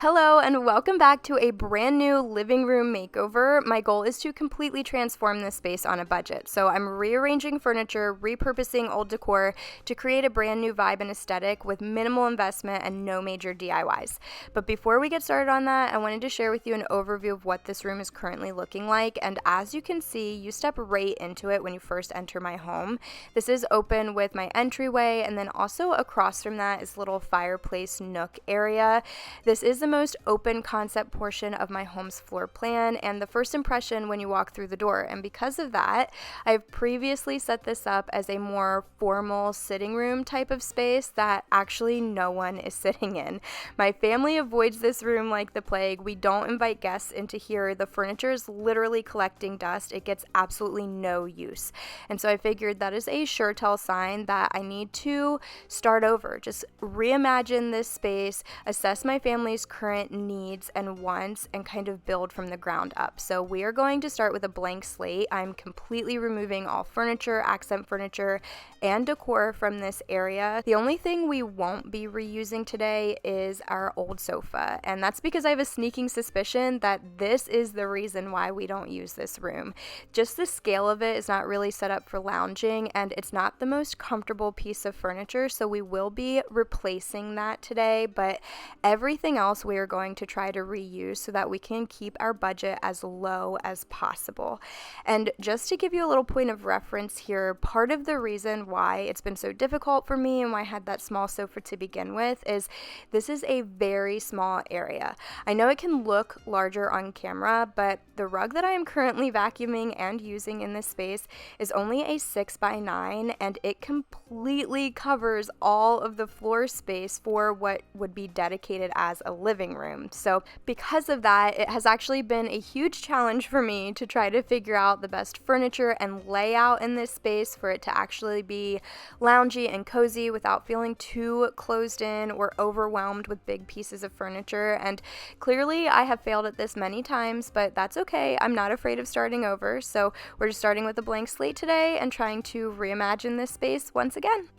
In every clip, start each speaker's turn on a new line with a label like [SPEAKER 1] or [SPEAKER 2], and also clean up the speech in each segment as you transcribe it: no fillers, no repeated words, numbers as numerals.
[SPEAKER 1] Hello and welcome back to a brand new living room makeover. My goal is to completely transform this space on a budget. So I'm rearranging furniture, repurposing old decor to create a brand new vibe and aesthetic with minimal investment and no major DIYs. But before we get started on that, I wanted to share with you an overview of what this room is currently looking like. And as you can see, you step right into it when you first enter my home. This is open with my entryway, and then also across from that is a little fireplace nook area. This is the most open concept portion of my home's floor plan and the first impression when you walk through the door. And because of that, I've previously set this up as a more formal sitting room type of space that actually no one is sitting in. My family avoids this room like the plague. We don't invite guests into here. The furniture is literally collecting dust. It gets absolutely no use. And so I figured that is a sure tell sign that I need to start over, just reimagine this space, assess my family's current needs and wants, and kind of build from the ground up. So we are going to start with a blank slate. I'm completely removing all furniture, accent furniture, and decor from this area. The only thing we won't be reusing today is our old sofa, and that's because I have a sneaking suspicion that this is the reason why we don't use this room. Just the scale of it is not really set up for lounging, and it's not the most comfortable piece of furniture, so we will be replacing that today, but everything else we are going to try to reuse so that we can keep our budget as low as possible. And just to give you a little point of reference here, part of the reason why it's been so difficult for me and why I had that small sofa to begin with is this is a very small area. I know it can look larger on camera, but the rug that I am currently vacuuming and using in this space is only a 6x9, and it completely covers all of the floor space for what would be dedicated as a living room. So because of that, it has actually been a huge challenge for me to try to figure out the best furniture and layout in this space for it to actually be loungy and cozy without feeling too closed in or overwhelmed with big pieces of furniture. And clearly I have failed at this many times, but that's okay. I'm not afraid of starting over. So we're just starting with a blank slate today and trying to reimagine this space once again.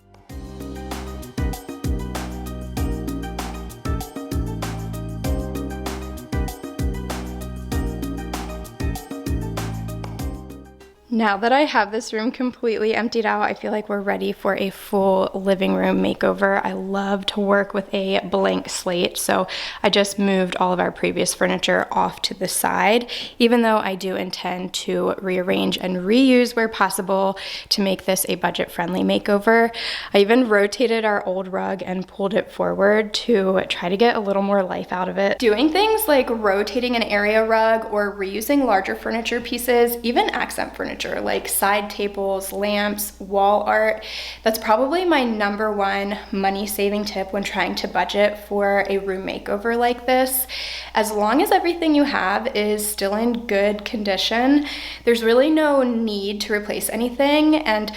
[SPEAKER 1] Now that I have this room completely emptied out, I feel like we're ready for a full living room makeover. I love to work with a blank slate, so I just moved all of our previous furniture off to the side, even though I do intend to rearrange and reuse where possible to make this a budget-friendly makeover. I even rotated our old rug and pulled it forward to try to get a little more life out of it. Doing things like rotating an area rug or reusing larger furniture pieces, even accent furniture, like side tables, lamps, wall art. That's probably my number one money-saving tip when trying to budget for a room makeover like this. As long as everything you have is still in good condition, there's really no need to replace anything, and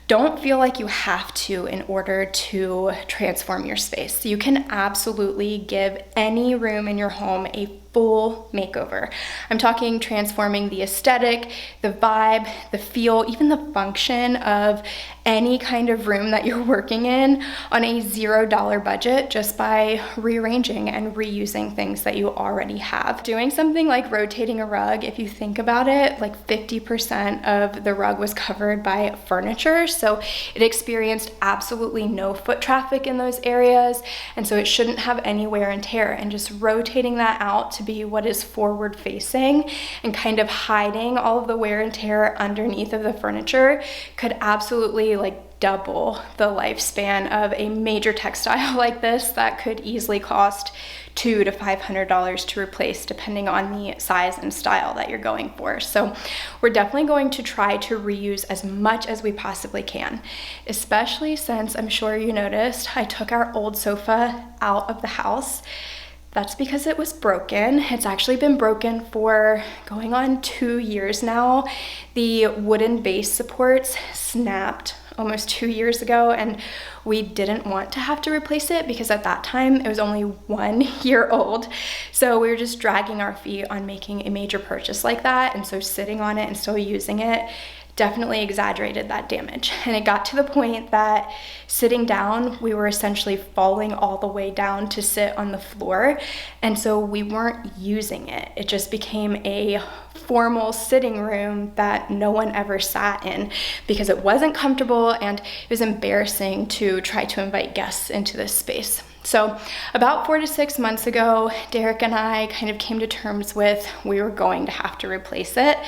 [SPEAKER 1] don't feel like you have to in order to transform your space. You can absolutely give any room in your home a full makeover. I'm talking transforming the aesthetic, the vibe, the feel, even the function of any kind of room that you're working in on a $0 budget just by rearranging and reusing things that you already have. Doing something like rotating a rug, if you think about it, like 50% of the rug was covered by furniture, so it experienced absolutely no foot traffic in those areas, and so it shouldn't have any wear and tear. And just rotating that out to be what is forward facing and kind of hiding all of the wear and tear underneath of the furniture could absolutely double the lifespan of a major textile like this that could easily cost $200 to $500 to replace, depending on the size and style that you're going for. So we're definitely going to try to reuse as much as we possibly can, especially since I'm sure you noticed I took our old sofa out of the house. That's because it was broken. It's actually been broken for going on 2 years now. The wooden base supports snapped almost 2 years ago, and we didn't want to have to replace it because at that time it was only 1 year old. So we were just dragging our feet on making a major purchase like that, and so sitting on it and still using it definitely exaggerated that damage. And it got to the point that sitting down, we were essentially falling all the way down to sit on the floor. And so we weren't using it. It just became a formal sitting room that no one ever sat in because it wasn't comfortable and it was embarrassing to try to invite guests into this space. So about 4 to 6 months ago, Derek and I kind of came to terms with we were going to have to replace it.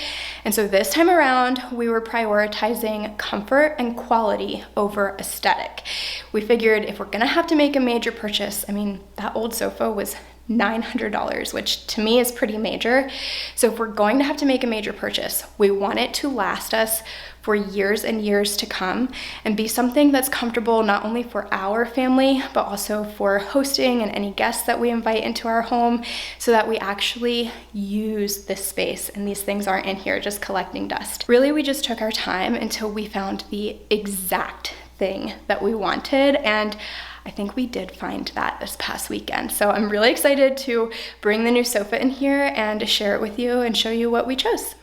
[SPEAKER 1] And so this time around, we were prioritizing comfort and quality over aesthetic. We figured if we're gonna have to make a major purchase, I mean, that old sofa was $900, which to me is pretty major. So if we're going to have to make a major purchase, we want it to last us for years and years to come and be something that's comfortable not only for our family, but also for hosting and any guests that we invite into our home so that we actually use this space and these things aren't in here just collecting dust. Really, we just took our time until we found the exact thing that we wanted, and I think we did find that this past weekend. So I'm really excited to bring the new sofa in here and share it with you and show you what we chose.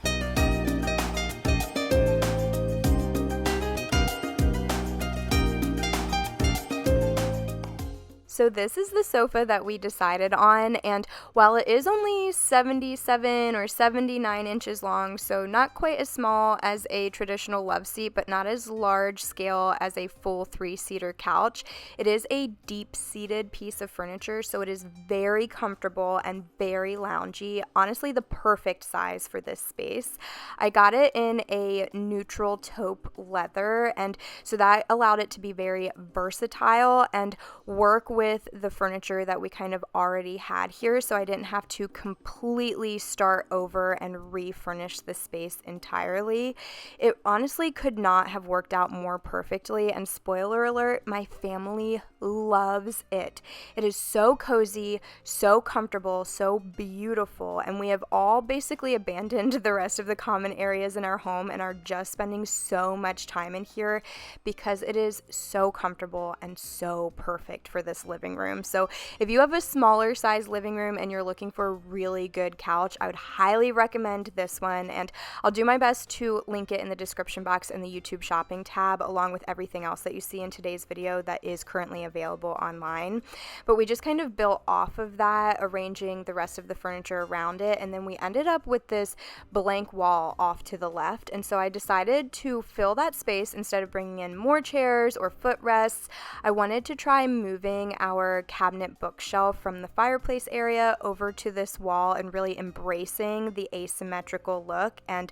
[SPEAKER 1] So this is the sofa that we decided on, and while it is only 77 or 79 inches long, so not quite as small as a traditional love seat, but not as large scale as a full 3-seater couch, it is a deep-seated piece of furniture, so it is very comfortable and very loungy. Honestly, the perfect size for this space. I got it in a neutral taupe leather, and so that allowed it to be very versatile and work with the furniture that we kind of already had here, so I didn't have to completely start over and refurnish the space entirely. It honestly could not have worked out more perfectly, and spoiler alert, my family loves it. It is so cozy, so comfortable, so beautiful, and we have all basically abandoned the rest of the common areas in our home and are just spending so much time in here because it is so comfortable and so perfect for this living room. So if you have a smaller size living room and you're looking for a really good couch, I would highly recommend this one, and I'll do my best to link it in the description box in the YouTube shopping tab along with everything else that you see in today's video that is currently available online. But we just kind of built off of that, arranging the rest of the furniture around it, and then we ended up with this blank wall off to the left, and so I decided to fill that space. Instead of bringing in more chairs or footrests, I wanted to try moving our cabinet bookshelf from the fireplace area over to this wall and really embracing the asymmetrical look, and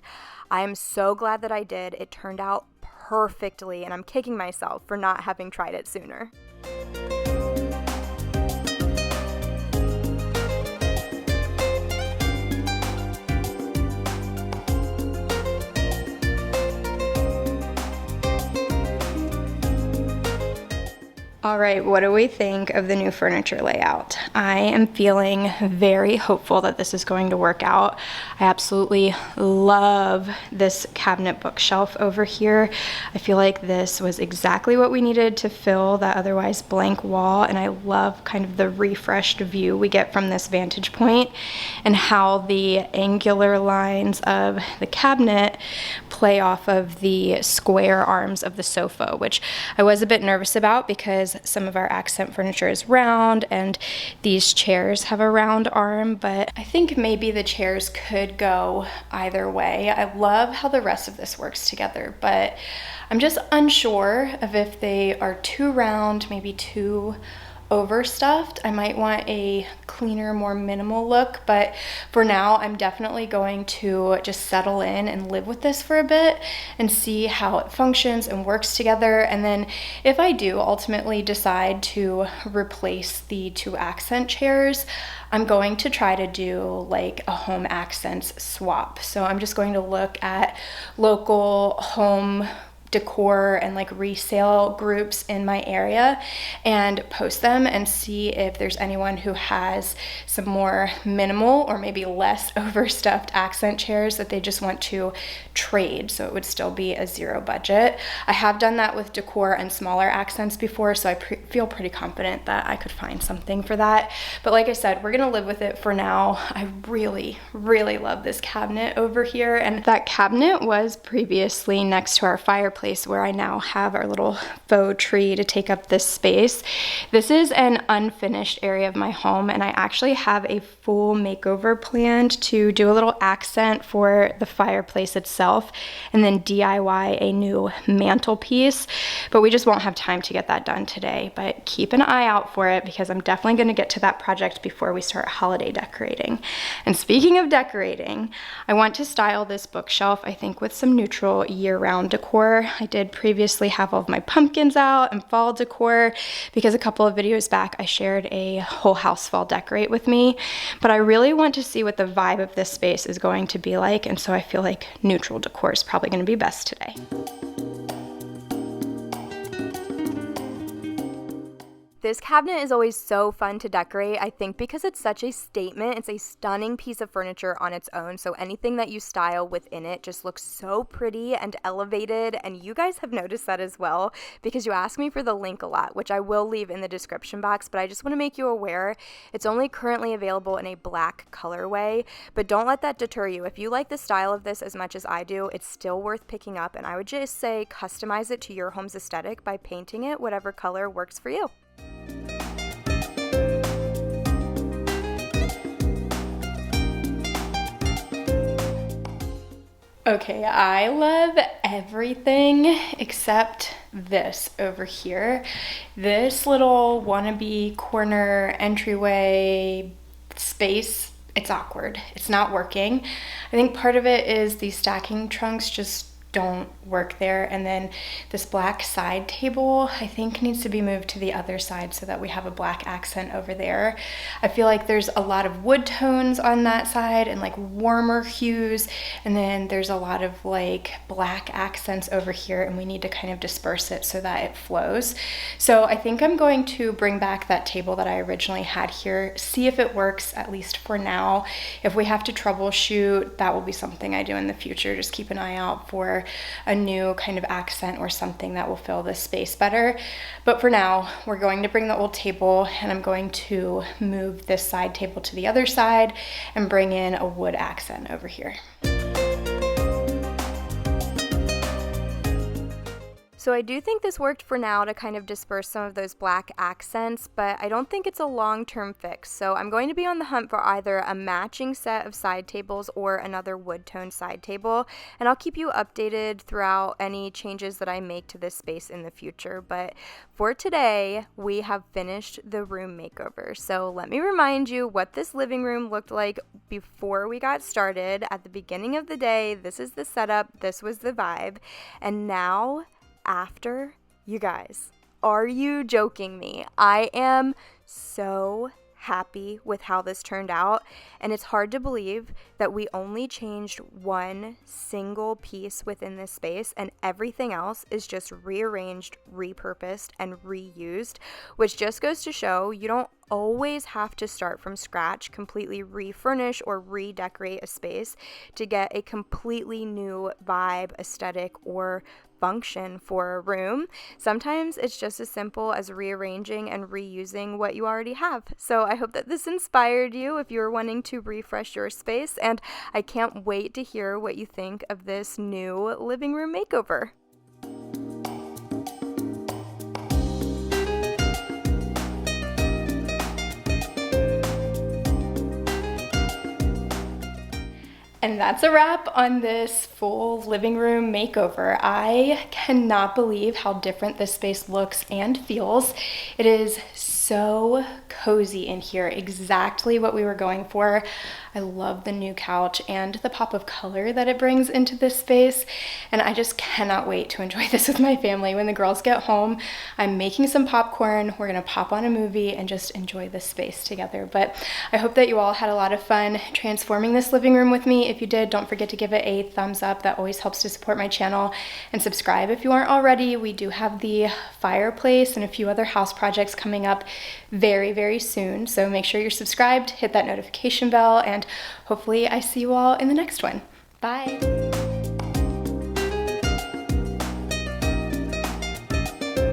[SPEAKER 1] I am so glad that I did. It turned out perfectly, and I'm kicking myself for not having tried it sooner. All right, what do we think of the new furniture layout? I am feeling very hopeful that this is going to work out. I absolutely love this cabinet bookshelf over here. I feel like this was exactly what we needed to fill that otherwise blank wall, and I love kind of the refreshed view we get from this vantage point and how the angular lines of the cabinet play off of the square arms of the sofa, which I was a bit nervous about because some of our accent furniture is round and these chairs have a round arm, but I think maybe the chairs could go either way. I love how the rest of this works together, but I'm just unsure of if they are too round, maybe too overstuffed. I might want a cleaner, more minimal look, but for now I'm definitely going to just settle in and live with this for a bit and see how it functions and works together. And then if I do ultimately decide to replace the 2 accent chairs, I'm going to try to do like a home accents swap. So I'm just going to look at local home decor and like resale groups in my area and post them and see if there's anyone who has some more minimal or maybe less overstuffed accent chairs that they just want to trade, so it would still be a zero budget. I have done that with decor and smaller accents before, so I feel pretty confident that I could find something for that. But like I said, we're gonna live with it for now. I really, really love this cabinet over here, and that cabinet was previously next to our fireplace where I now have our little faux tree to take up this space. This is an unfinished area of my home, and I actually have a full makeover planned to do a little accent for the fireplace itself and then DIY a new mantelpiece, but we just won't have time to get that done today. But keep an eye out for it because I'm definitely going to get to that project before we start holiday decorating. And speaking of decorating, I want to style this bookshelf, I think, with some neutral year-round decor. I did previously have all of my pumpkins out and fall decor because a couple of videos back I shared a whole house fall decorate with me, but I really want to see what the vibe of this space is going to be like, and so I feel like neutral decor is probably going to be best today. This cabinet is always so fun to decorate, I think because it's such a statement. It's a stunning piece of furniture on its own, so anything that you style within it just looks so pretty and elevated, and you guys have noticed that as well because you ask me for the link a lot, which I will leave in the description box, but I just want to make you aware it's only currently available in a black colorway, but don't let that deter you. If you like the style of this as much as I do, it's still worth picking up, and I would just say customize it to your home's aesthetic by painting it whatever color works for you. Okay, I love everything except this over here. This little wannabe corner entryway space, it's awkward. It's not working. I think part of it is these stacking trunks just don't work there, and then this black side table I think needs to be moved to the other side so that we have a black accent over there. I feel like there's a lot of wood tones on that side and like warmer hues, and then there's a lot of like black accents over here, and we need to kind of disperse it so that it flows. So I think I'm going to bring back that table that I originally had here, see if it works at least for now. If we have to troubleshoot, that will be something I do in the future. Just keep an eye out for a new kind of accent or something that will fill this space better. But for now, we're going to bring the old table, and I'm going to move this side table to the other side and bring in a wood accent over here. So I do think this worked for now to kind of disperse some of those black accents, but I don't think it's a long-term fix. So I'm going to be on the hunt for either a matching set of side tables or another wood tone side table, and I'll keep you updated throughout any changes that I make to this space in the future. But for today, we have finished the room makeover. So let me remind you what this living room looked like before we got started. At the beginning of the day, this is the setup, this was the vibe, and now after, you guys, are you joking me? I am so happy with how this turned out, and it's hard to believe that we only changed one single piece within this space and everything else is just rearranged, repurposed, and reused, which just goes to show you don't always have to start from scratch, completely refurnish or redecorate a space to get a completely new vibe, aesthetic, or function for a room. Sometimes it's just as simple as rearranging and reusing what you already have. So I hope that this inspired you if you're wanting to refresh your space, and I can't wait to hear what you think of this new living room makeover. And that's a wrap on this full living room makeover. I cannot believe how different this space looks and feels. It is so so cozy in here, exactly what we were going for. I love the new couch and the pop of color that it brings into this space, and I just cannot wait to enjoy this with my family. When the girls get home, I'm making some popcorn, we're gonna pop on a movie and just enjoy this space together. But I hope that you all had a lot of fun transforming this living room with me. If you did, don't forget to give it a thumbs up. That always helps to support my channel, and subscribe if you aren't already. We do have the fireplace and a few other house projects coming up very, very soon, so make sure you're subscribed, hit that notification bell, and hopefully I see you all in the next one. Bye!